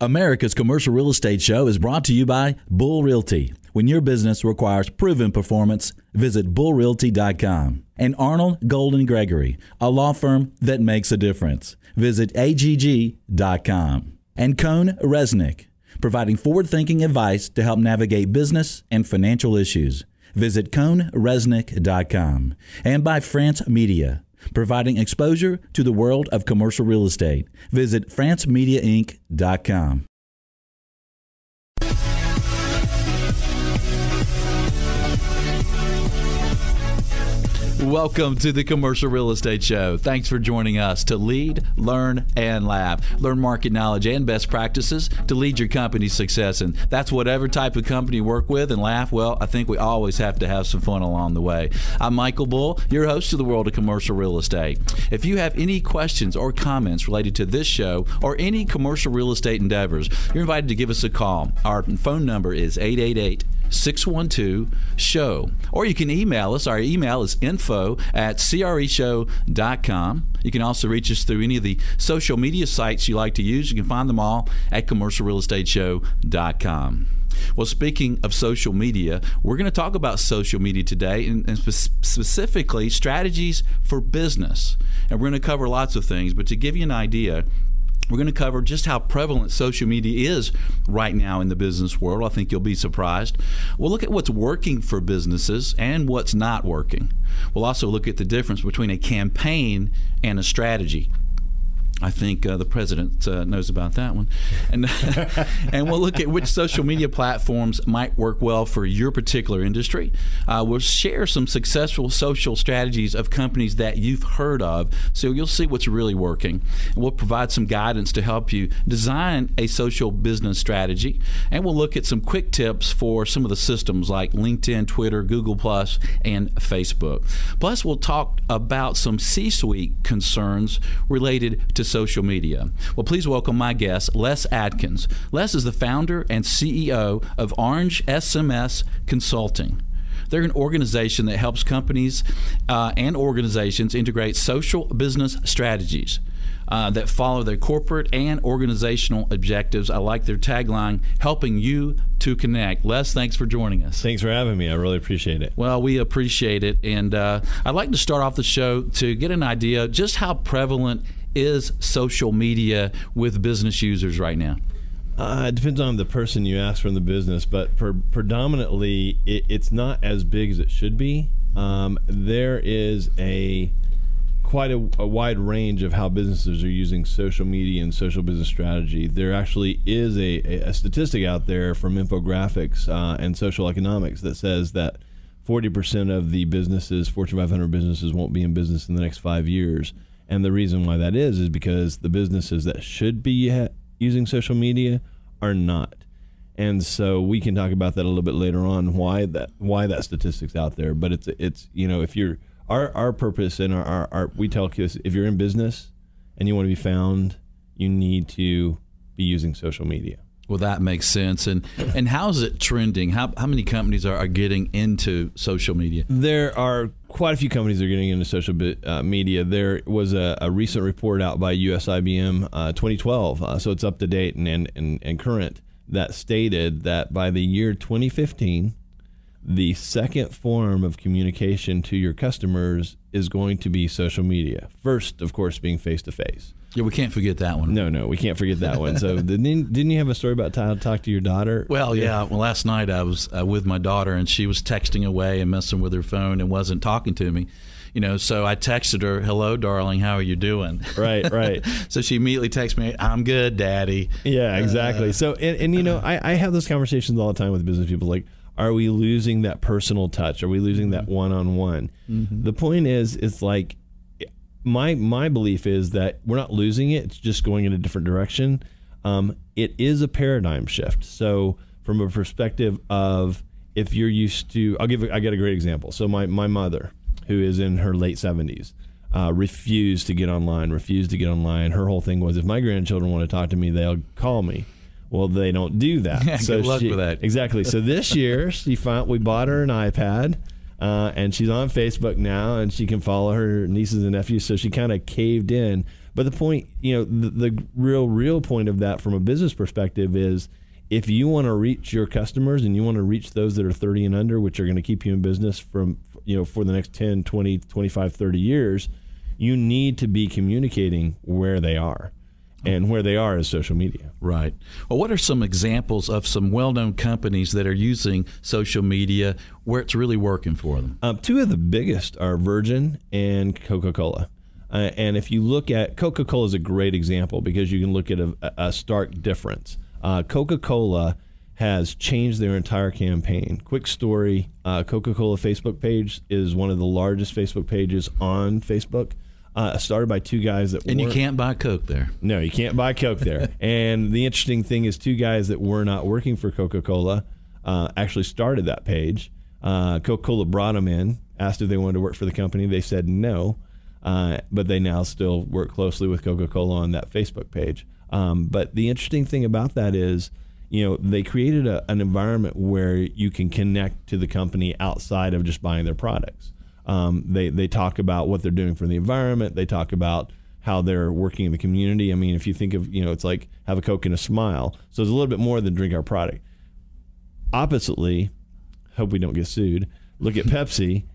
America's Commercial Real Estate Show is brought to you by Bull Realty. When your business requires proven performance, visit bullrealty.com. And Arnold Golden Gregory, a law firm that makes a difference. Visit agg.com. And Cone Resnick, providing forward-thinking advice to help navigate business and financial issues. Visit coneresnick.com. And by France Media, providing exposure to the world of commercial real estate. Visit francemediainc.com. Welcome to the Commercial Real Estate Show. Thanks for joining us to lead, learn, and laugh. Learn market knowledge and best practices to lead your company's success. And that's whatever type of company you work with and laugh. Well, I think we always have to have some fun along the way. I'm Michael Bull, your host of the world of commercial real estate. If you have any questions or comments related to this show or any commercial real estate endeavors, you're invited to give us a call. Our phone number is 888-612-SHOW. Or you can email us. Our email is info@creshow.com. You can also reach us through any of the social media sites you like to use. You can find them all at commercialrealestateteshow.com. Well, speaking of social media, we're going to talk about social media today and specifically strategies for business. And we're going to cover lots of things, but to give you an idea, we're going to cover just how prevalent social media is right now in the business world. I think you'll be surprised. We'll look at what's working for businesses and what's not working. We'll also look at the difference between a campaign and a strategy. I think the president knows about that one. And and we'll look at which social media platforms might work well for your particular industry. We'll share some successful social strategies of companies that you've heard of, so you'll see what's really working. And we'll provide some guidance to help you design a social business strategy. And we'll look at some quick tips for some of the systems like LinkedIn, Twitter, Google+, and Facebook. Plus, we'll talk about some C-suite concerns related to social media. Well, please welcome my guest, Les Adkins. Les is the founder and CEO of Orange SMS Consulting. They're an organization that helps companies and organizations integrate social business strategies that follow their corporate and organizational objectives. I like their tagline, helping you to connect. Les, thanks for joining us. Thanks for having me. I really appreciate it. Well, we appreciate it. And I'd like to start off the show to get an idea just how prevalent is social media with business users right now? It depends on the person you ask from the business, but predominantly it's not as big as it should be. There is quite a wide range of how businesses are using social media and social business strategy. There actually is a statistic out there from infographics and social economics that says that 40% of the businesses, Fortune 500 businesses, won't be in business in the next 5 years. And the reason why that is because the businesses that should be using social media are not. And so we can talk about that a little bit later on, why that statistic's out there. But it's if you're our purpose and our we tell kids, if you're in business and you want to be found, you need to be using social media. Well, that makes sense. And how is it trending? How many companies are getting into social media? There are quite a few companies that are getting into social media. There was a recent report out by USIBM 2012, so it's up to date and current, that stated that by the year 2015, the second form of communication to your customers is going to be social media. First, of course, being face-to-face. Yeah, we can't forget that one. No, we can't forget that one. So didn't you have a story about how to talk to your daughter? Well, yeah. Well, last night I was with my daughter, and she was texting away and messing with her phone and wasn't talking to me. So I texted her, "Hello, darling, how are you doing?" Right. So she immediately texted me, "I'm good, Daddy." Yeah, exactly. So, and I have those conversations all the time with business people, like, are we losing that personal touch? Are we losing that one-on-one? Mm-hmm. The point is, it's like, my belief is that we're not losing it. It's just going in a different direction. It is a paradigm shift. So from a perspective of, if you're used to, I get a great example. So my mother, who is in her late 70s, refused to get online. Her whole thing was, if my grandchildren want to talk to me, they'll call me. Well, they don't do that. Yeah, so good luck with that. Exactly. So this year, we bought her an iPad, and she's on Facebook now, and she can follow her nieces and nephews. So she kind of caved in. But the point, the real point of that from a business perspective is, if you want to reach your customers and you want to reach those that are 30 and under, which are going to keep you in business for the next 10, 20, 25, 30 years, you need to be communicating where they are. And where they are is social media. Right. Well, what are some examples of some well-known companies that are using social media where it's really working for them? Two of the biggest are Virgin and Coca-Cola. And if you look at Coca-Cola is a great example because you can look at a stark difference. Coca-Cola has changed their entire campaign. Quick story, Coca-Cola Facebook page is one of the largest Facebook pages on Facebook. Started by two guys that you can't buy Coke there. No, you can't buy Coke there. And the interesting thing is two guys that were not working for Coca-Cola actually started that page. Coca-Cola brought them in, asked if they wanted to work for the company. They said no, but they now still work closely with Coca-Cola on that Facebook page. But the interesting thing about that is, they created an environment where you can connect to the company outside of just buying their products. They talk about what they're doing for the environment. They talk about how they're working in the community. I mean, if you think of, it's like have a Coke and a smile. So it's a little bit more than drink our product. Oppositely, hope we don't get sued, look at Pepsi.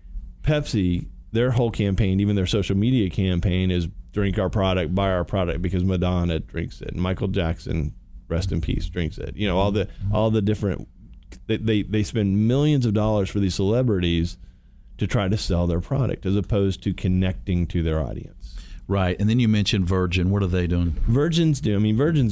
Pepsi, their whole campaign, even their social media campaign, is drink our product, buy our product, because Madonna drinks it. Michael Jackson, rest in peace, drinks it. All the different, they spend millions of dollars for these celebrities to try to sell their product as opposed to connecting to their audience. Right. And then you mentioned Virgin. What are they doing? Virgin's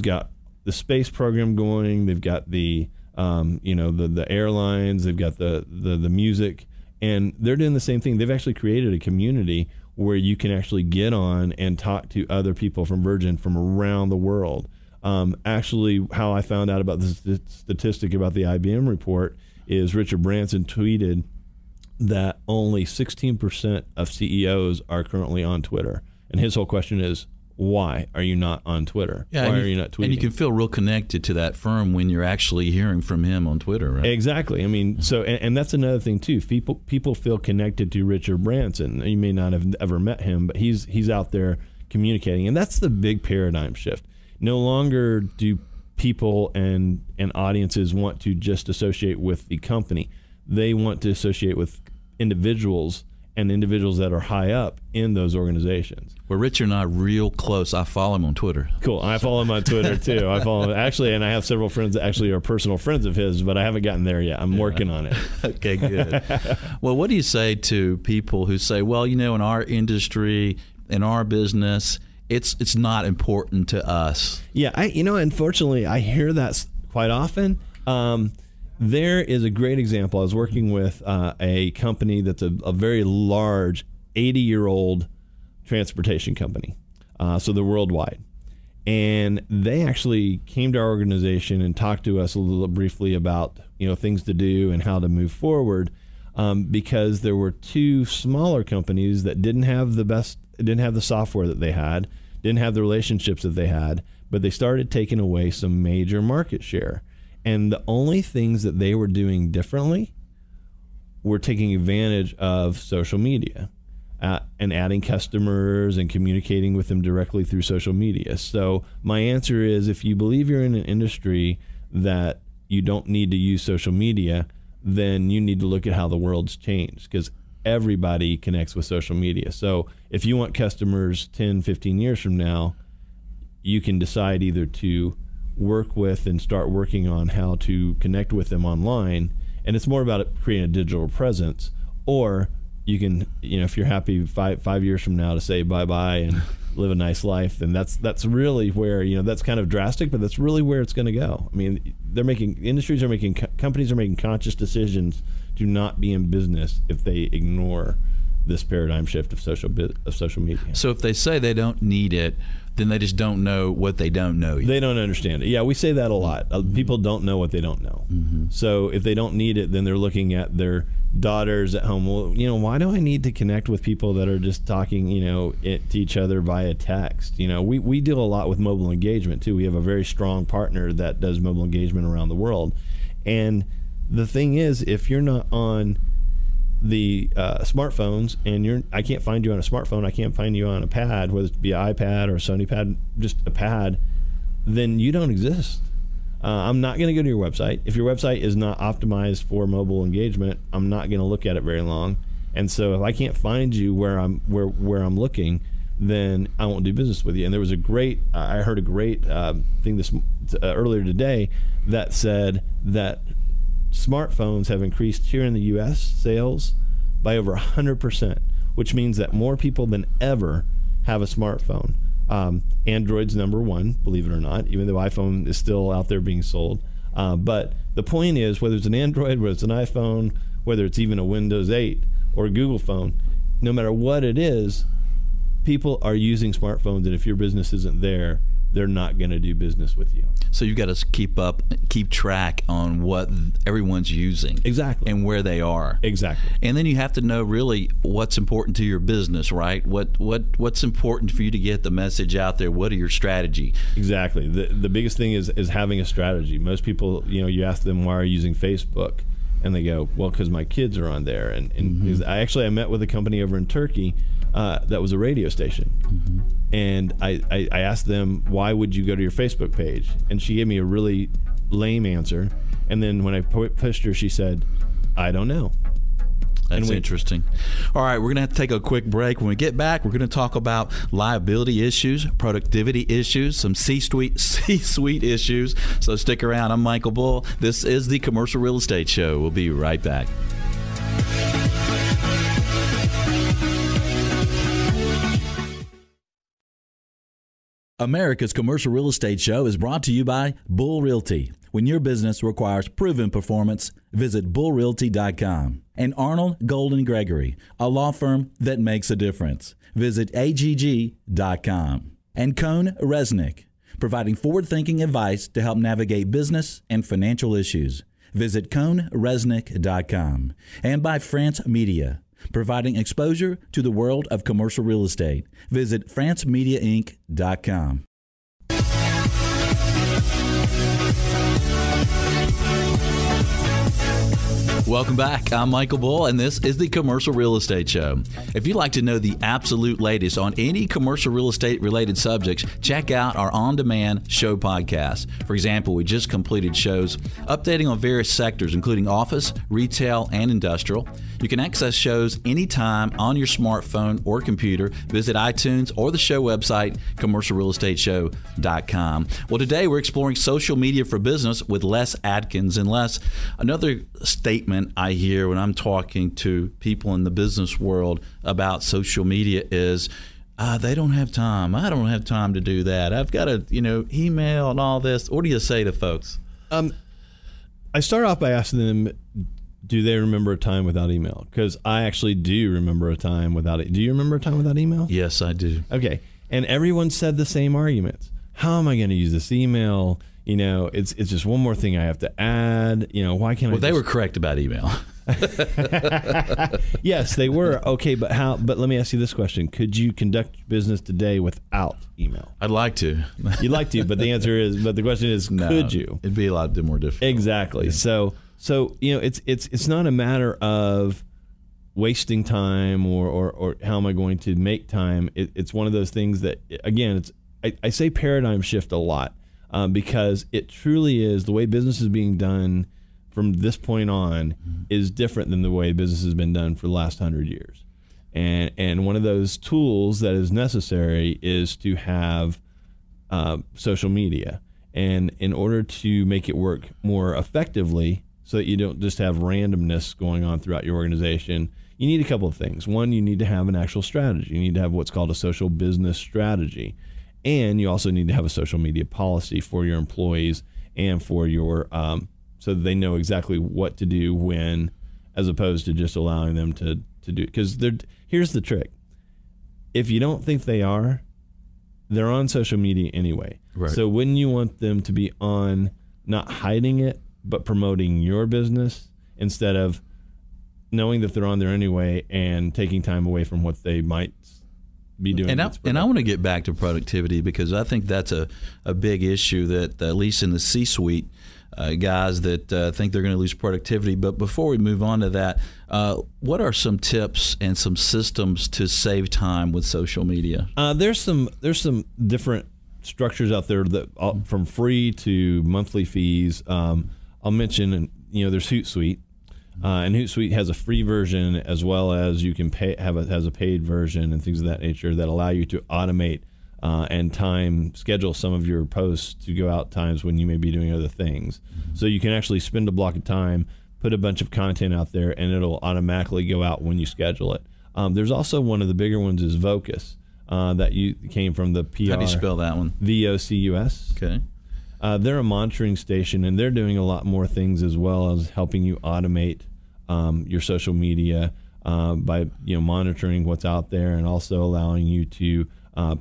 got the space program going. They've got the airlines. They've got the music. And they're doing the same thing. They've actually created a community where you can actually get on and talk to other people from Virgin from around the world. Actually, how I found out about the statistic about the IBM report is Richard Branson tweeted that only 16% of CEOs are currently on Twitter. And his whole question is, why are you not on Twitter? Yeah, why are you not tweeting? And you can feel real connected to that firm when you're actually hearing from him on Twitter, right? Exactly. I mean, so and that's another thing too. People feel connected to Richard Branson. You may not have ever met him, but he's out there communicating, and that's the big paradigm shift. No longer do people and audiences want to just associate with the company. They want to associate with individuals and individuals that are high up in those organizations. Well, Richard and I are real close. I follow him on Twitter. Cool. I follow him on Twitter too. I follow him actually, and I have several friends that actually are personal friends of his, but I haven't gotten there yet. I'm working on it. Okay, good. Well, what do you say to people who say, well, in our industry, in our business, it's not important to us? Yeah, unfortunately, I hear that quite often. There is a great example. I was working with a company that's a very large 80-year-old transportation company. So they're worldwide. And they actually came to our organization and talked to us a little briefly about things to do and how to move forward, because there were two smaller companies that didn't have the software that they had, didn't have the relationships that they had, but they started taking away some major market share. And the only things that they were doing differently were taking advantage of social media and adding customers and communicating with them directly through social media. So my answer is, if you believe you're in an industry that you don't need to use social media, then you need to look at how the world's changed, because everybody connects with social media. So if you want customers 10, 15 years from now, you can decide either to work with and start working on how to connect with them online, and it's more about creating a digital presence, or you can, if you're happy 5 years from now to say bye-bye and live a nice life, then that's really where, that's kind of drastic, but that's really where it's going to go. I mean, companies are making conscious decisions to not be in business if they ignore this paradigm shift of social media. So if they say they don't need it, then they just don't know what they don't know yet. They don't understand it. Yeah, we say that a lot. People don't know what they don't know. Mm-hmm. So if they don't need it, then they're looking at their daughters at home. Well, why do I need to connect with people that are just talking, to each other via text? We deal a lot with mobile engagement too. We have a very strong partner that does mobile engagement around the world. And the thing is, if you're not on the smartphones, and I can't find you on a smartphone, I can't find you on a pad, whether it be an iPad or a Sony pad, just a pad, then you don't exist. I'm not going to go to your website. If your website is not optimized for mobile engagement, I'm not going to look at it very long. And so if I can't find you where I'm looking, then I won't do business with you. And there was I heard a great thing earlier today that said that smartphones have increased here in the U.S. sales by over 100%, which means that more people than ever have a smartphone. Android's number one, believe it or not, even though iPhone is still out there being sold. But the point is, whether it's an Android, whether it's an iPhone, whether it's even a Windows 8 or a Google phone, no matter what it is, people are using smartphones, and if your business isn't there, they're not going to do business with you. So you've got to keep track on what everyone's using. Exactly. And where they are. Exactly. And then you have to know really what's important to your business, right? What's important for you to get the message out there? What are your strategy? Exactly. The biggest thing is having a strategy. Most people, you ask them, why are you using Facebook? And they go, well, because my kids are on there. And I met with a company over in Turkey that was a radio station. Mm-hmm. And I asked them, why would you go to your Facebook page? And she gave me a really lame answer. And then when I pushed her, she said, I don't know. That's interesting. All right, we're going to have to take a quick break. When we get back, we're going to talk about liability issues, productivity issues, some C-suite issues. So stick around. I'm Michael Bull. This is the Commercial Real Estate Show. We'll be right back. America's Commercial Real Estate Show is brought to you by Bull Realty. When your business requires proven performance, visit bullrealty.com. And Arnold Golden Gregory, a law firm that makes a difference. Visit agg.com. And Cone Resnick, providing forward-thinking advice to help navigate business and financial issues. Visit coneresnick.com. And by France Media, providing exposure to the world of commercial real estate. Visit francemediainc.com. Welcome back. I'm Michael Bull, and this is the Commercial Real Estate Show. If you'd like to know the absolute latest on any commercial real estate related subjects, check out our on-demand show podcast. For example, we just completed shows updating on various sectors, including office, retail, and industrial. You can access shows anytime on your smartphone or computer. Visit iTunes or the show website, commercialrealestateshow.com. Well, today we're exploring social media for business with Les Adkins. And Les, another statement I hear when I'm talking to people in the business world about social media is, they don't have time. I don't have time to do that. I've got to, email and all this. What do you say to folks? I start off by asking them, do they remember a time without email? Because I actually do remember a time without it. Do you remember a time without email? Yes, I do. Okay. And everyone said the same arguments. How am I going to use this email? It's just one more thing I have to add. Why can't I? Well, they were correct about email. Yes, they were. Okay, but how? But let me ask you this question: could you conduct business today without email? I'd like to. You'd like to, but the question is, no, could you? It'd be a lot more difficult. Exactly. Yeah. So it's not a matter of wasting time or how am I going to make time. It's one of those things that, again, I say paradigm shift a lot. Because it truly is, the way business is being done from this point on is different than the way business has been done for the last 100 years. And one of those tools that is necessary is to have social media. And in order to make it work more effectively so that you don't just have randomness going on throughout your organization, you need a couple of things. One, you need to have an actual strategy. You need to have what's called a social business strategy. And you also need to have a social media policy for your employees and for your so that they know exactly what to do when, as opposed to just allowing them to do. Because here's the trick: if you don't think they're on social media anyway. Right. So wouldn't you want them to be on, not hiding it, but promoting your business instead of knowing that they're on there anyway and taking time away from what they might be doing? And I want to get back to productivity, because I think that's a big issue that, at least in the C-suite, guys that think they're going to lose productivity. But before we move on to that, what are some tips and some systems to save time with social media? There's some different structures out there that from free to monthly fees. I'll mention, there's Hootsuite. And Hootsuite has a free version as well as you can has a paid version and things of that nature that allow you to automate and schedule some of your posts to go out times when you may be doing other things. Mm-hmm. So you can actually spend a block of time, put a bunch of content out there, and it'll automatically go out when you schedule it. There's also one of the bigger ones is Vocus that came from the PR. How do you spell that one? Vocus. Okay. They're a monitoring station, and they're doing a lot more things as well as helping you automate your social media by monitoring what's out there and also allowing you to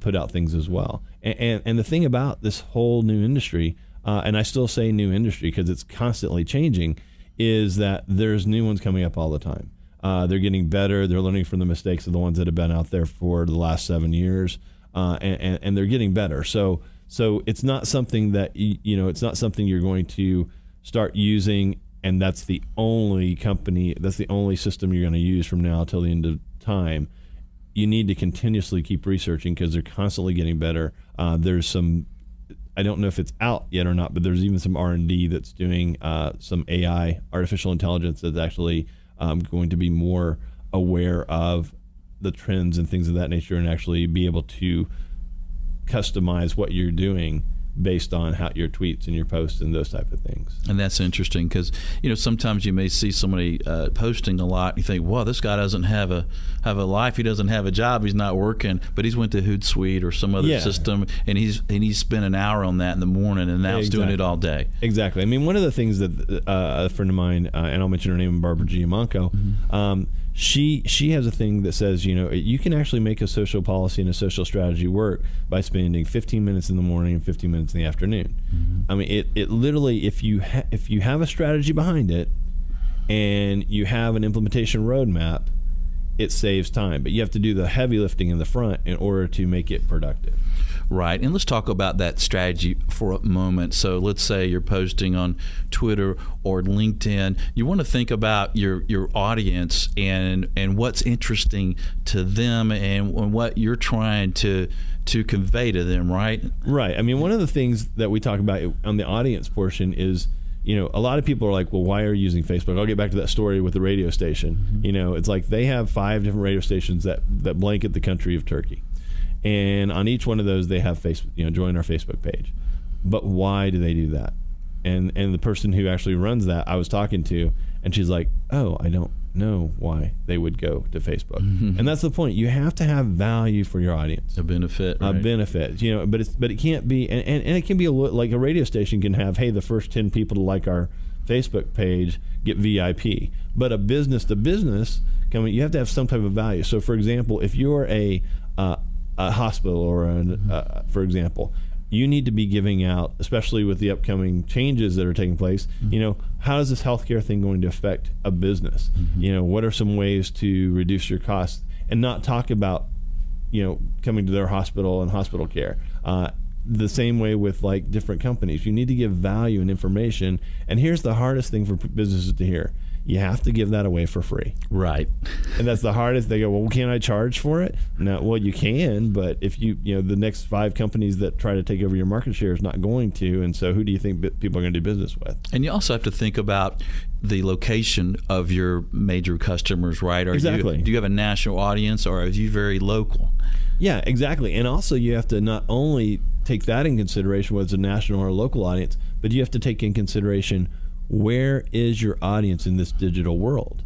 put out things as well. And the thing about this whole new industry, and I still say new industry because it's constantly changing, is that there's new ones coming up all the time. They're getting better. They're learning from the mistakes of the ones that have been out there for the last 7 years, and they're getting better. So it's not something that it's not something you're going to start using, and that's the only system you're going to use from now till the end of time. You need to continuously keep researching because they're constantly getting better. There's some, I don't know if it's out yet or not, but there's even some R&D that's doing some AI, artificial intelligence, that's actually going to be more aware of the trends and things of that nature and actually be able to customize what you're doing based on how your tweets and your posts and those type of things. And that's interesting because sometimes you may see somebody posting a lot and you think, wow, this guy doesn't have a life, he doesn't have a job, he's not working, but he's went to Hootsuite or some other system and he's spent an hour on that in the morning and now he's doing it all day. Exactly. I mean, one of the things that a friend of mine, and I'll mention her name, Barbara Giamanco, mm-hmm. She has a thing that says, you can actually make a social policy and a social strategy work by spending 15 minutes in the morning and 15 minutes in the afternoon. Mm-hmm. I mean, it literally, if you have a strategy behind it and you have an implementation roadmap, it saves time. But you have to do the heavy lifting in the front in order to make it productive. Right. And let's talk about that strategy for a moment. So let's say you're posting on Twitter or LinkedIn. You want to think about your audience and what's interesting to them and what you're trying to convey to them, right? Right. I mean, one of the things that we talk about on the audience portion is, a lot of people are like, well, why are you using Facebook? I'll get back to that story with the radio station. Mm-hmm. It's like they have 5 different radio stations that blanket the country of Turkey. And on each one of those, they have Facebook, join our Facebook page. But why do they do that? And the person who actually runs that, I was talking to, and she's like, oh, I don't know why they would go to Facebook. Mm-hmm. And that's the point. You have to have value for your audience. A benefit. Right? A benefit. But it can't be, and it can be like a radio station can have, hey, the first 10 people to like our Facebook page get VIP. But a business to business, you have to have some type of value. So, for example, if you're a hospital or for example, you need to be giving out, especially with the upcoming changes that are taking place, mm-hmm. How is this healthcare thing going to affect a business? Mm-hmm. What are some ways to reduce your costs and not talk about, coming to their hospital and hospital care. The same way with like different companies. You need to give value and information. And here's the hardest thing for businesses to hear. You have to give that away for free. Right. And that's the hardest. They go, well, can't I charge for it? No, well, you can, but if the next 5 companies that try to take over your market share is not going to, and so who do you think people are going to do business with? And you also have to think about the location of your major customers, right? Exactly. Do you have a national audience or are you very local? Yeah, exactly. And also you have to not only take that in consideration, whether it's a national or a local audience, but you have to take in consideration where is your audience in this digital world.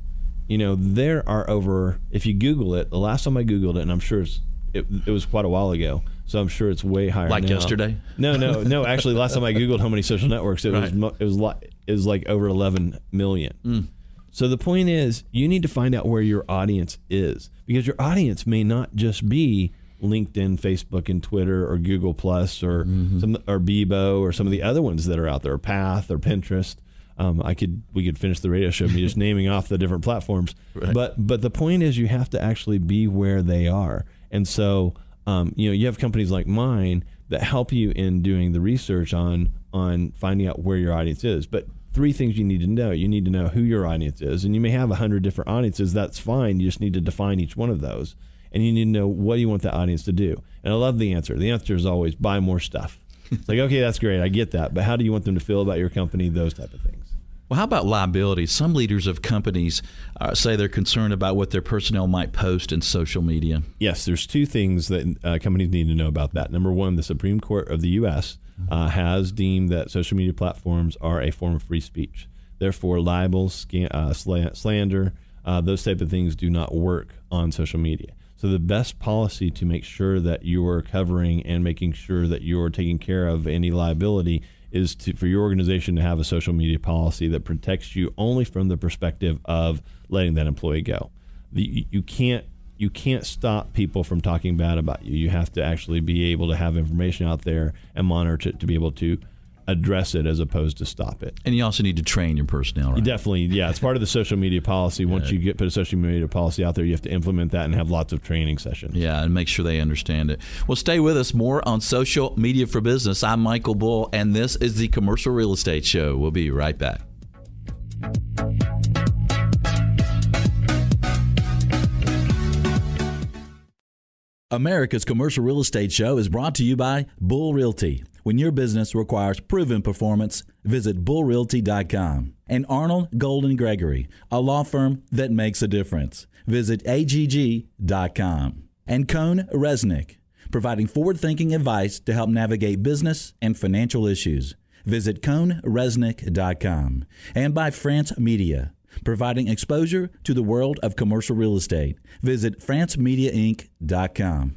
There are over, if you Google it, the last time I Googled it, and I'm sure it was quite a while ago, so I'm sure it's way higher like now. Yesterday? No. Actually, last time I Googled how many social networks, it was like over 11 million. Mm. So the point is, you need to find out where your audience is, because your audience may not just be LinkedIn, Facebook, and Twitter, or Google Plus, or or Bebo, or some of the other ones that are out there, or Path, or Pinterest. We could finish the radio show me just naming off the different platforms. Right. But the point is, you have to actually be where they are. And so, you have companies like mine that help you in doing the research on on finding out where your audience is. But 3 things you need to know. You need to know who your audience is, and you may have 100 different audiences. That's fine. You just need to define each one of those, and you need to know what you want the audience to do. And I love the answer. The answer is always buy more stuff. It's like, okay, that's great. I get that. But how do you want them to feel about your company? Those type of things. Well, how about liability? Some leaders of companies say they're concerned about what their personnel might post in social media. Yes, there's 2 things that companies need to know about that. Number one, the Supreme Court of the U.S. Has deemed that social media platforms are a form of free speech. Therefore, libels, slander, those type of things do not work on social media. So the best policy to make sure that you're covering and making sure that you're taking care of any liability is for your organization to have a social media policy that protects you only from the perspective of letting that employee go. You can't stop people from talking bad about you. You have to actually be able to have information out there and monitor it to be able to address it as opposed to stop it. And you also need to train your personnel, right? You definitely, yeah. It's part of the social media policy. Once you put a social media policy out there, you have to implement that and have lots of training sessions. Yeah, and make sure they understand it. Well, stay with us. More on Social Media for Business. I'm Michael Bull, and this is the Commercial Real Estate Show. We'll be right back. America's Commercial Real Estate Show is brought to you by Bull Realty. When your business requires proven performance, visit bullrealty.com. And Arnold Golden Gregory, a law firm that makes a difference. Visit agg.com. And Cone Resnick, providing forward-thinking advice to help navigate business and financial issues. Visit coneresnick.com. And by France Media, providing exposure to the world of commercial real estate. Visit francemediainc.com.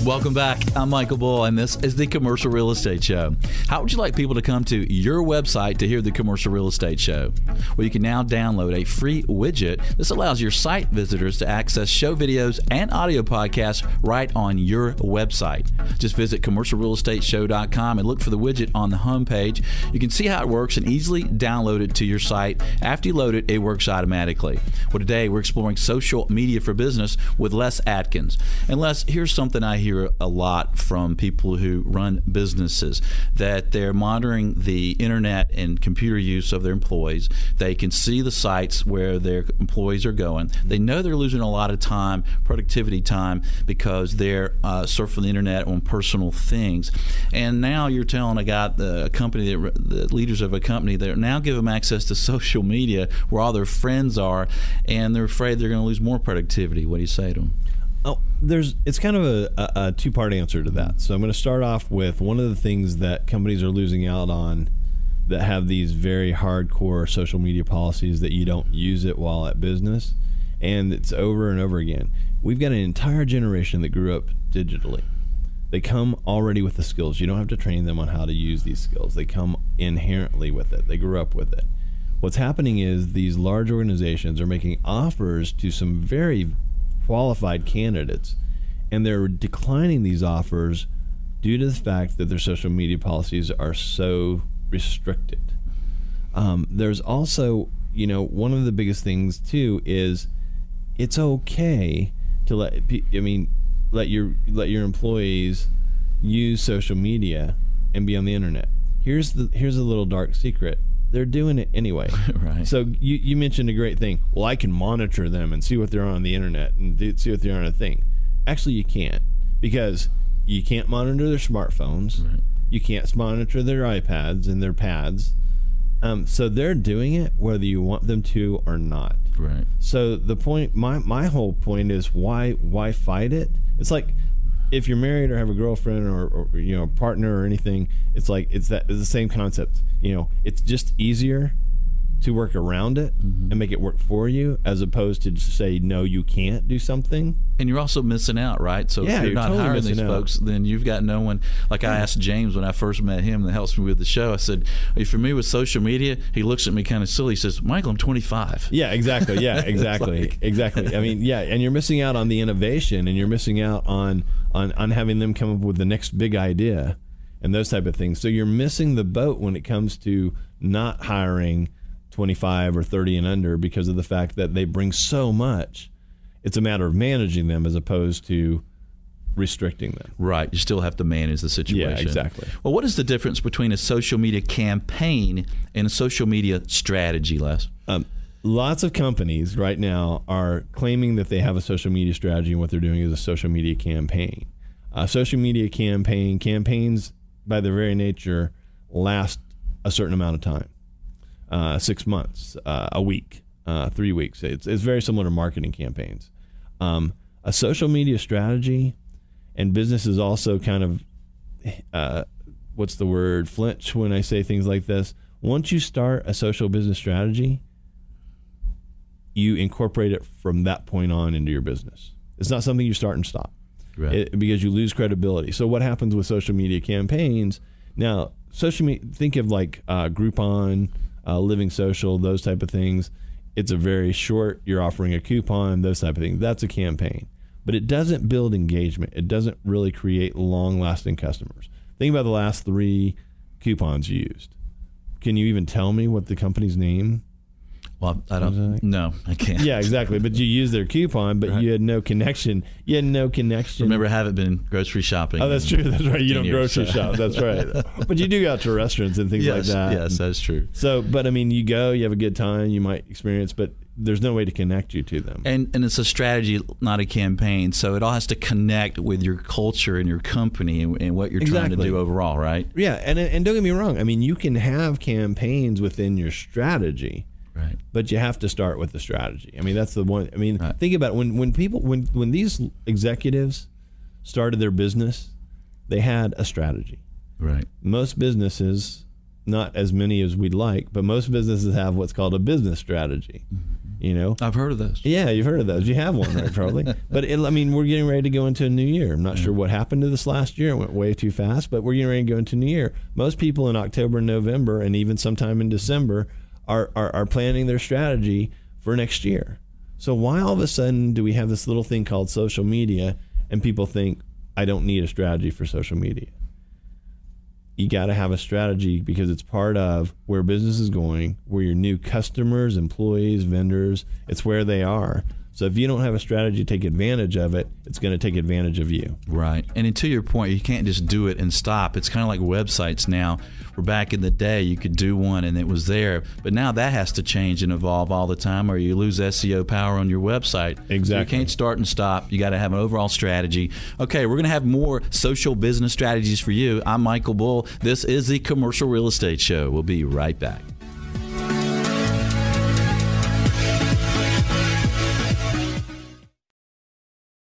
Welcome back. I'm Michael Bull, and this is the Commercial Real Estate Show. How would you like people to come to your website to hear the Commercial Real Estate Show? Well, you can now download a free widget. This allows your site visitors to access show videos and audio podcasts right on your website. Just visit commercialrealestateshow.com and look for the widget on the homepage. You can see how it works and easily download it to your site. After you load it, it works automatically. Well, today we're exploring social media for business with Les Atkins. And Les, here's something I hear a lot from people who run businesses, that they're monitoring the internet and computer use of their employees. They can see the sites where their employees are going. They know they're losing a lot of time, productivity time, because they're surfing the internet on personal things. And now you're telling a company, the leaders of a company, that now give them access to social media where all their friends are, and they're afraid they're going to lose more productivity. What do you say to them? Oh, it's kind of a 2-part answer to that. So I'm going to start off with one of the things that companies are losing out on that have these very hardcore social media policies that you don't use it while at business, and it's over and over again. We've got an entire generation that grew up digitally. They come already with the skills. You don't have to train them on how to use these skills. They come inherently with it. They grew up with it. What's happening is these large organizations are making offers to some very qualified candidates, and they're declining these offers due to the fact that their social media policies are so restricted. There's also, one of the biggest things too is it's okay to let your employees use social media and be on the internet. Here's a little dark secret. They're doing it anyway. Right. So you mentioned a great thing. Well, I can monitor them and see what they're on the internet and see what they're on a thing. Actually, you can't, because you can't monitor their smartphones. Right. You can't monitor their iPads and their pads. So they're doing it whether you want them to or not. Right. So the point, my whole point is why fight it? It's like, if you're married or have a girlfriend or a partner or anything, it's the same concept. It's just easier to work around it and make it work for you, as opposed to just say, no, you can't do something. And you're also missing out, right? So if you're not totally hiring these folks, then you've got no one. Like I asked James when I first met him, that helps me with the show, I said, are you familiar with social media? He looks at me kind of silly. He says, Michael, I'm 25. Yeah, exactly. Yeah, exactly. Exactly. I mean, yeah, and you're missing out on the innovation, and you're missing out on having them come up with the next big idea and those type of things. So you're missing the boat when it comes to not hiring 25 or 30 and under, because of the fact that they bring so much. It's a matter of managing them as opposed to restricting them. Right. You still have to manage the situation. Yeah, exactly. Well, what is the difference between a social media campaign and a social media strategy, Les? Lots of companies right now are claiming that they have a social media strategy, and what they're doing is a social media campaign. Social media campaigns, by their very nature, last a certain amount of time, 6 months, a week, 3 weeks. It's very similar to marketing campaigns. A social media strategy, and businesses also kind of, flinch when I say things like this. Once you start a social business strategy, you incorporate it from that point on into your business. It's not something you start and stop, right? Because you lose credibility. So what happens with social media campaigns? Now, think of like Groupon, Living Social, those type of things. It's a very short, you're offering a coupon, those type of things. That's a campaign. But it doesn't build engagement. It doesn't really create long-lasting customers. Think about the last 3 coupons you used. Can you even tell me what the company's name? Well, I don't. No, I can't. Yeah, exactly. But you used their coupon, but you had no connection. Remember, I haven't been grocery shopping. Oh, that's true. That's right. You don't grocery shop. That's right. But you do go out to restaurants and things like that. Yes, that's true. So, but I mean, you go, you have a good time, you might experience, but there's no way to connect you to them. And it's a strategy, not a campaign. So it all has to connect with your culture and your company and what you're trying to do overall, right? Yeah, and don't get me wrong. I mean, you can have campaigns within your strategy. Right. But you have to start with the strategy. I mean, that's the one. I mean, think about it. When these executives started their business, they had a strategy. Right. Most businesses, not as many as we'd like, but most businesses have what's called a business strategy. You know, I've heard of those. Yeah, you've heard of those. You have one, right? Probably. But we're getting ready to go into a new year. I'm not sure what happened to this last year. It went way too fast, but we're getting ready to go into a new year. Most people in October and November, and even sometime in December, are planning their strategy for next year. So why all of a sudden do we have this little thing called social media and people think, I don't need a strategy for social media? You got to have a strategy because it's part of where business is going, where your new customers, employees, vendors, it's where they are. So if you don't have a strategy to take advantage of it, it's going to take advantage of you. Right. And to your point, you can't just do it and stop. It's kind of like websites now, where back in the day you could do one and it was there. But now that has to change and evolve all the time or you lose SEO power on your website. Exactly. So you can't start and stop. You got to have an overall strategy. Okay, we're going to have more social business strategies for you. I'm Michael Bull. This is the Commercial Real Estate Show. We'll be right back.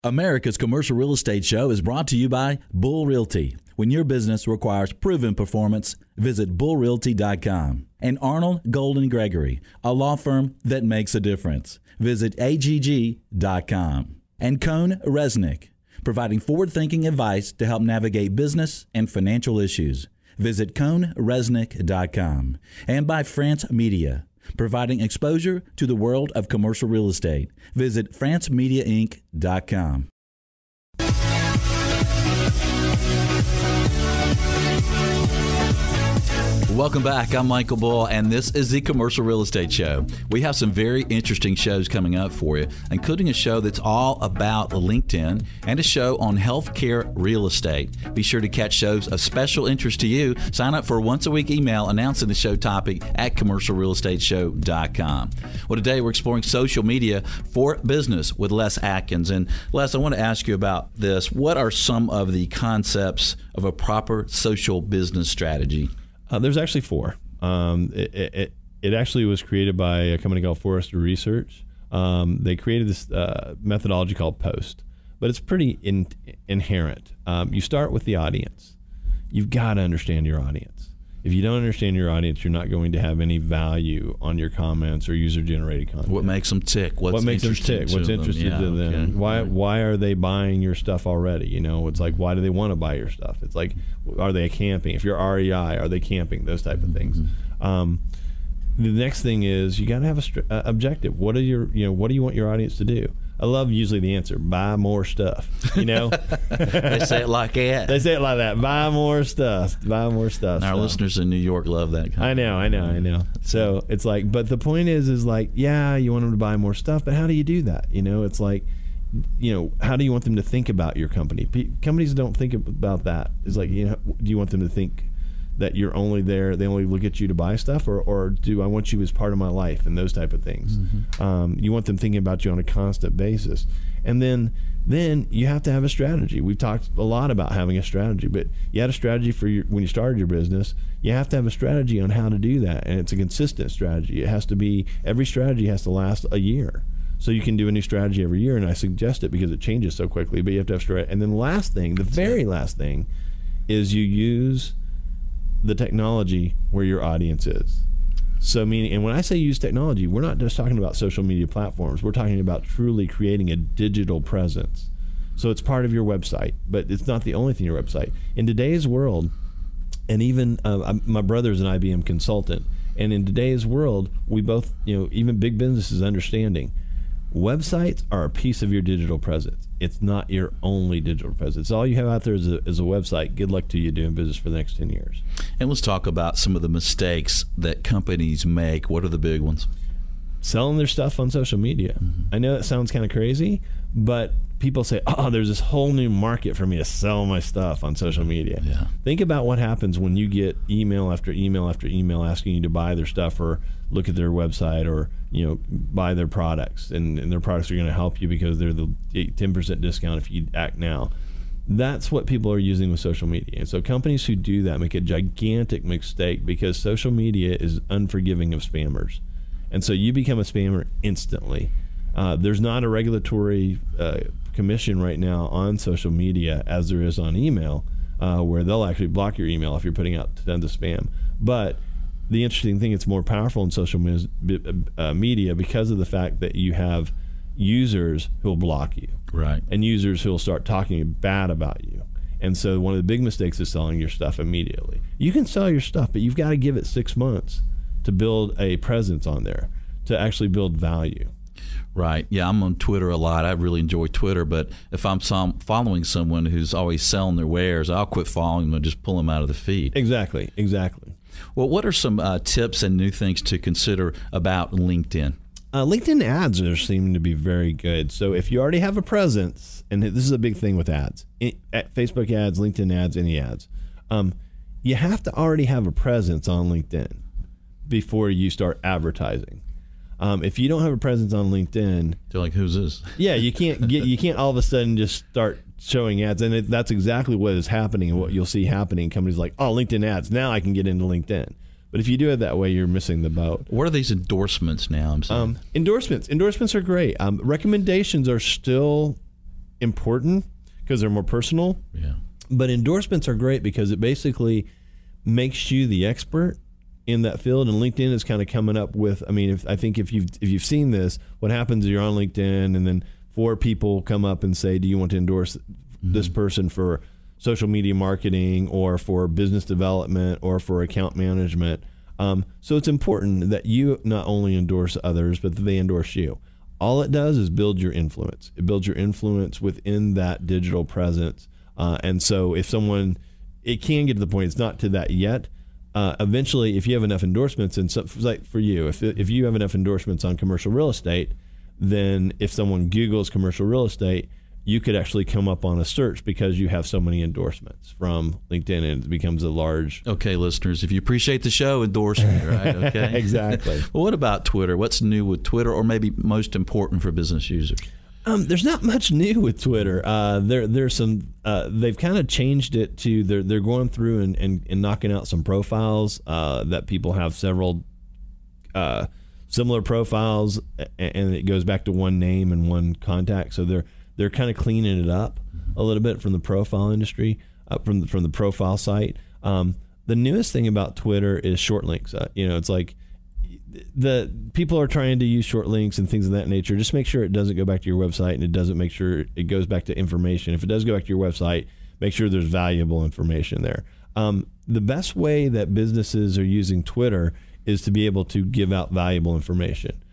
America's Commercial Real Estate Show is brought to you by Bull Realty. When your business requires proven performance, visit bullrealty.com. And Arnold Golden Gregory, a law firm that makes a difference. Visit agg.com. And Cone Resnick, providing forward-thinking advice to help navigate business and financial issues. Visit coneresnick.com. And by France Media, providing exposure to the world of commercial real estate. Visit francemediainc.com. Welcome back. I'm Michael Bull, and this is the Commercial Real Estate Show. We have some very interesting shows coming up for you, including a show that's all about LinkedIn and a show on healthcare real estate. Be sure to catch shows of special interest to you. Sign up for a once-a-week email announcing the show topic at commercialrealestateshow.com. Well, today we're exploring social media for business with Les Atkins. And Les, I want to ask you about this. What are some of the concepts of a proper social business strategy? There's actually 4. It actually was created by a company called Forrester Research. They created this methodology called POST, but it's pretty inherent. You start with the audience. You've got to understand your audience. If you don't understand your audience, you're not going to have any value on your comments or user-generated content. What makes them tick? What makes them tick? What's interesting to them? Okay. Why are they buying your stuff already? You know, it's like, why do they want to buy your stuff? It's like, are they camping? If you're REI, are they camping? Those type of things. The next thing is you got to have a objective. What do you want your audience to do? I love usually the answer, buy more stuff, you know. They say it like that. They say it like that, buy more stuff, buy more stuff. And our listeners in New York love that kind I know. So it's like, but the point is like, yeah, you want them to buy more stuff, but how do you do that? You know, it's like, you know, how do you want them to think about your company? Companies don't think about that. It's like, you know, do you want them to think that you're only there, they only look at you to buy stuff, or do I want you as part of my life, and those type of things? You want them thinking about you on a constant basis. And then you have to have a strategy. We've talked a lot about having a strategy, but you had a strategy for when you started your business. You have to have a strategy on how to do that, and it's a consistent strategy. It has to be, every strategy has to last a year. So you can do a new strategy every year, and I suggest it because it changes so quickly, but you have to have strategy. And then the last thing, the very last thing, is you use the technology where your audience is. So meaning, and when I say use technology, we're not just talking about social media platforms. We're talking about truly creating a digital presence. So it's part of your website, but it's not the only thing in your website. In today's world, and even my brother's an IBM consultant, and in today's world, we both, you know, even big businesses understanding, websites are a piece of your digital presence. It's not your only digital presence. All you have out there is a website. Good luck to you doing business for the next 10 years. And let's talk about some of the mistakes that companies make. What are the big ones? Selling their stuff on social media. I know that sounds kind of crazy, but people say, oh, there's this whole new market for me to sell my stuff on social media. Yeah. Think about what happens when you get email after email after email asking you to buy their stuff or look at their website or, you know, buy their products, and their products are going to help you because they're the 10% discount if you act now. That's what people are using with social media. And so companies who do that make a gigantic mistake because social media is unforgiving of spammers. And so you become a spammer instantly. There's not a regulatory commission right now on social media as there is on email, where they'll actually block your email if you're putting out tons of spam. But the interesting thing, it's more powerful in social media because of the fact that you have users who will block you, right, and users who will start talking bad about you. And so one of the big mistakes is selling your stuff immediately. You can sell your stuff, but you've got to give it 6 months to build a presence on there, to actually build value. Right. Yeah, I'm on Twitter a lot. I really enjoy Twitter, but if I'm following someone who's always selling their wares, I'll quit following them and just pull them out of the feed. Exactly. Well, what are some tips and new things to consider about LinkedIn? LinkedIn ads are seeming to be very good. So if you already have a presence, and this is a big thing with ads, Facebook ads, LinkedIn ads, any ads, you have to already have a presence on LinkedIn before you start advertising. If you don't have a presence on LinkedIn, they're like, "Who's this?" Yeah, you can't all of a sudden just start showing ads, and that's exactly what is happening and what you'll see happening. Companies like, "Oh, LinkedIn ads, now I can get into LinkedIn." But if you do it that way, you're missing the boat. What are these endorsements now? I'm saying endorsements are great. Recommendations are still important because they're more personal. Yeah. But endorsements are great because it basically makes you the expert in that field, and LinkedIn is kind of coming up with. I mean, if you've seen this, what happens is you're on LinkedIn, and then 4 people come up and say, "Do you want to endorse this person for social media marketing or for business development or for account management?" So it's important that you not only endorse others, but that they endorse you. All it does is build your influence. It builds your influence within that digital presence. And so if someone, it can get to the point, it's not to that yet. Eventually, if you have enough endorsements, and so, like for you, if you have enough endorsements on commercial real estate, then if someone Googles commercial real estate, you could actually come up on a search because you have so many endorsements from LinkedIn, and it becomes a large... Okay, listeners, if you appreciate the show, endorse me, right? Okay. Exactly. Well, what about Twitter? What's new with Twitter, or maybe most important for business users? There's not much new with Twitter. There's some. They've kind of changed it to they're going through and knocking out some profiles that people have several similar profiles, and it goes back to one name and one contact. So they're kind of cleaning it up a little bit from the profile industry, from the profile site. The newest thing about Twitter is short links. It's like, the people are trying to use short links and things of that nature. Just make sure it doesn't go back to your website, and it doesn't make sure it goes back to information. If it does go back to your website, make sure there's valuable information there. The best way that businesses are using Twitter is to be able to give out valuable information.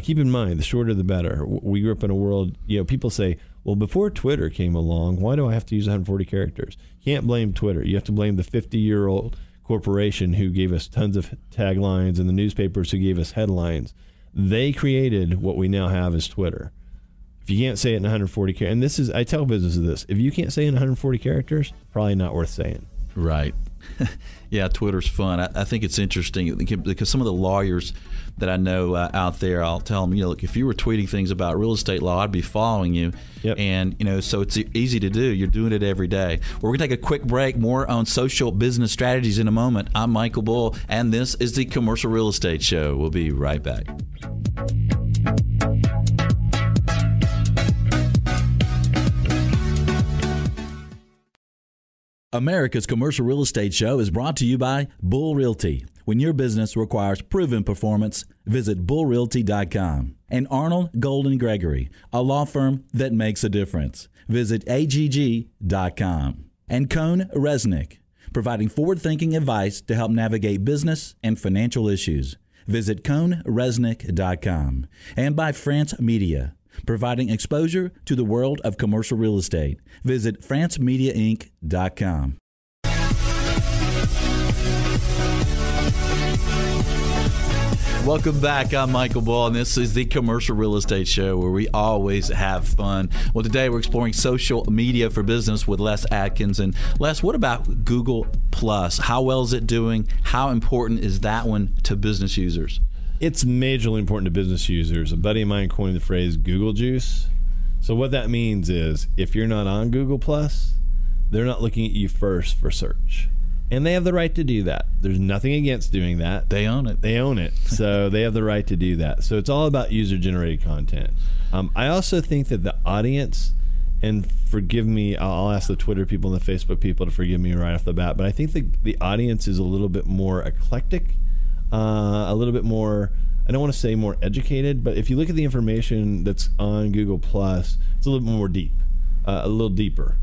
Keep in mind, the shorter the better. We grew up in a world, people say, well, before Twitter came along, why do I have to use 140 characters? You can't blame Twitter. You have to blame the 50-year-old corporation who gave us tons of taglines and the newspapers who gave us headlines. They created what we now have as Twitter. If you can't say it in 140 characters, and this is, I tell businesses this, if you can't say it in 140 characters, probably not worth saying. Right. Yeah, Twitter's fun. I think it's interesting because some of the lawyers that I know out there, I'll tell them, look, if you were tweeting things about real estate law, I'd be following you. Yep. And, so it's easy to do. You're doing it every day. We're going to take a quick break. More on social business strategies in a moment. I'm Michael Bull, and this is the Commercial Real Estate Show. We'll be right back. America's Commercial Real Estate Show is brought to you by Bull Realty. When your business requires proven performance, visit bullrealty.com. And Arnold Golden Gregory, a law firm that makes a difference. Visit agg.com. And Cone Resnick, providing forward-thinking advice to help navigate business and financial issues. Visit coneresnick.com. And by France Media, providing exposure to the world of commercial real estate. Visit francemediainc.com. Welcome back. I'm Michael Bull, and this is the Commercial Real Estate Show, where we always have fun. Well, today we're exploring social media for business with Les Atkins. And Les, what about Google Plus? How well is it doing? How important is that one to business users? It's majorly important to business users. A buddy of mine coined the phrase Google juice. So what that means is if you're not on Google Plus, they're not looking at you first for search. And they have the right to do that. There's nothing against doing that. They own it. They own it. So they have the right to do that. So it's all about user-generated content. I also think that the audience, and forgive me, I'll ask the Twitter people and the Facebook people to forgive me right off the bat, but I think the audience is a little bit more eclectic. A little bit more, I don't want to say more educated, but if you look at the information that's on Google Plus, it's a little bit more deep, a little deeper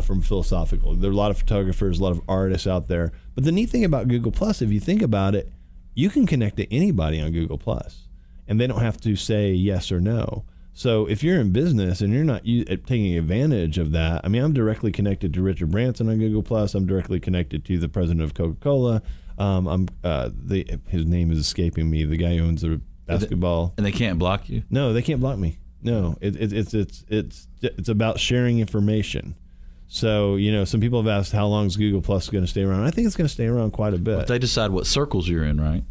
from philosophical. There are a lot of photographers, a lot of artists out there. But the neat thing about Google Plus, if you think about it, you can connect to anybody on Google Plus, and they don't have to say yes or no. So if you're in business and you're not taking advantage of that, I mean, I'm directly connected to Richard Branson on Google Plus. I'm directly connected to the president of Coca-Cola. His name is escaping me. The guy who owns the basketball. And they can't block you? No, they can't block me. No, it's about sharing information. So, some people have asked how long is Google Plus going to stay around. I think it's going to stay around quite a bit. But they decide what circles you're in, right?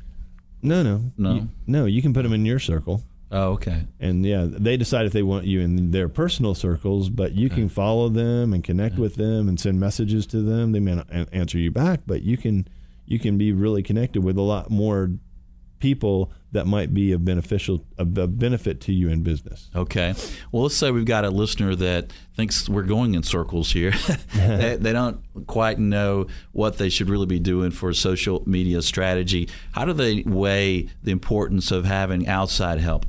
No. You can put them in your circle. Oh, okay. And they decide if they want you in their personal circles, but you can follow them and connect with them and send messages to them. They may not answer you back, but you can be really connected with a lot more people that might be a benefit to you in business. Okay. Well, let's say we've got a listener that thinks we're going in circles here. They don't quite know what they should really be doing for a social media strategy. How do they weigh the importance of having outside help?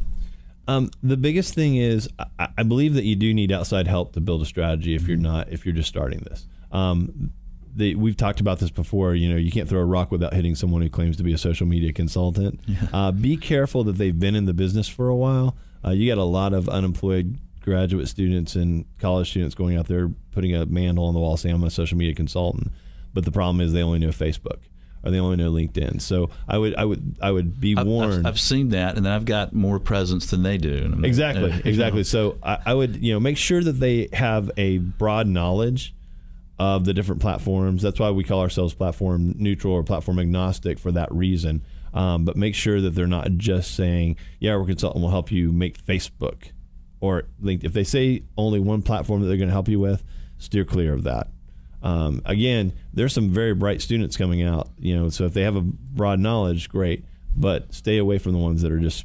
The biggest thing is I believe that you do need outside help to build a strategy if you're just starting this. We've talked about this before. You can't throw a rock without hitting someone who claims to be a social media consultant. Yeah. Be careful that they've been in the business for a while. You got a lot of unemployed graduate students and college students going out there putting a mantle on the wall saying I'm a social media consultant, but the problem is they only know Facebook or they only know LinkedIn. So I would be warned. I've seen that, and then I've got more presence than they do. Exactly. So I would make sure that they have a broad knowledge of the different platforms. That's why we call ourselves platform neutral or platform agnostic for that reason. But make sure that they're not just saying, we're a consultant, we'll help you make Facebook or LinkedIn. If they say only one platform that they're going to help you with, steer clear of that. Again, there's some very bright students coming out, so if they have a broad knowledge, great, but stay away from the ones that are just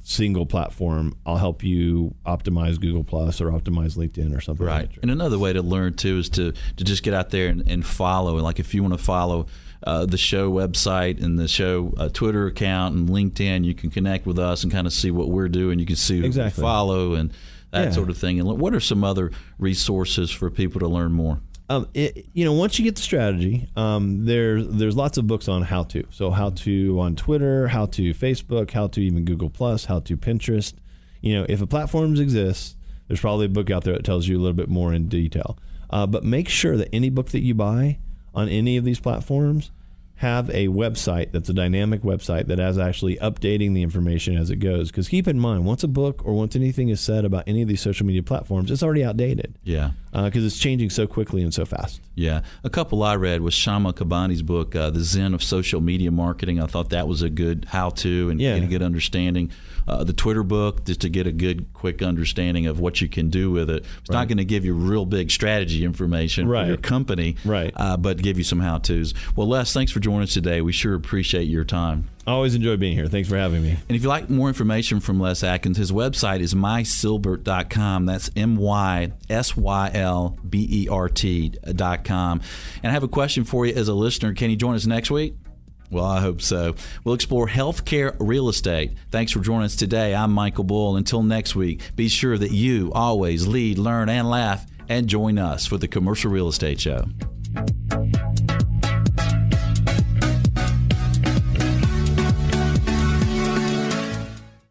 single platform. I'll help you optimize Google Plus or optimize LinkedIn or something. Right. And another way to learn too is to just get out there and follow. Like if you want to follow the show website and the show Twitter account and LinkedIn, you can connect with us and kind of see what we're doing. You can see who we follow and that sort of thing. And what are some other resources for people to learn more? Once you get the strategy, there's lots of books on how to. So how to on Twitter, how to Facebook, how to even Google Plus, how to Pinterest. If a platform exists, there's probably a book out there that tells you a little bit more in detail. But make sure that any book that you buy on any of these platforms have a website that's a dynamic website that has actually updating the information as it goes. Because keep in mind, once a book or once anything is said about any of these social media platforms, it's already outdated. Yeah. Because it's changing so quickly and so fast. Yeah. A couple I read was Shama Kabani's book, The Zen of Social Media Marketing. I thought that was a good how-to and get a good understanding. The Twitter book, just to get a good, quick understanding of what you can do with it. It's not going to give you real big strategy information for your company, but give you some how-tos. Well, Les, thanks for joining us today. We sure appreciate your time. I always enjoy being here. Thanks for having me. And if you'd like more information from Les Atkins, his website is mysilbert.com. That's MYSYLBERT.com. And I have a question for you as a listener. Can you join us next week? Well, I hope so. We'll explore healthcare real estate. Thanks for joining us today. I'm Michael Bull. Until next week, be sure that you always lead, learn, and laugh, and join us for the Commercial Real Estate Show.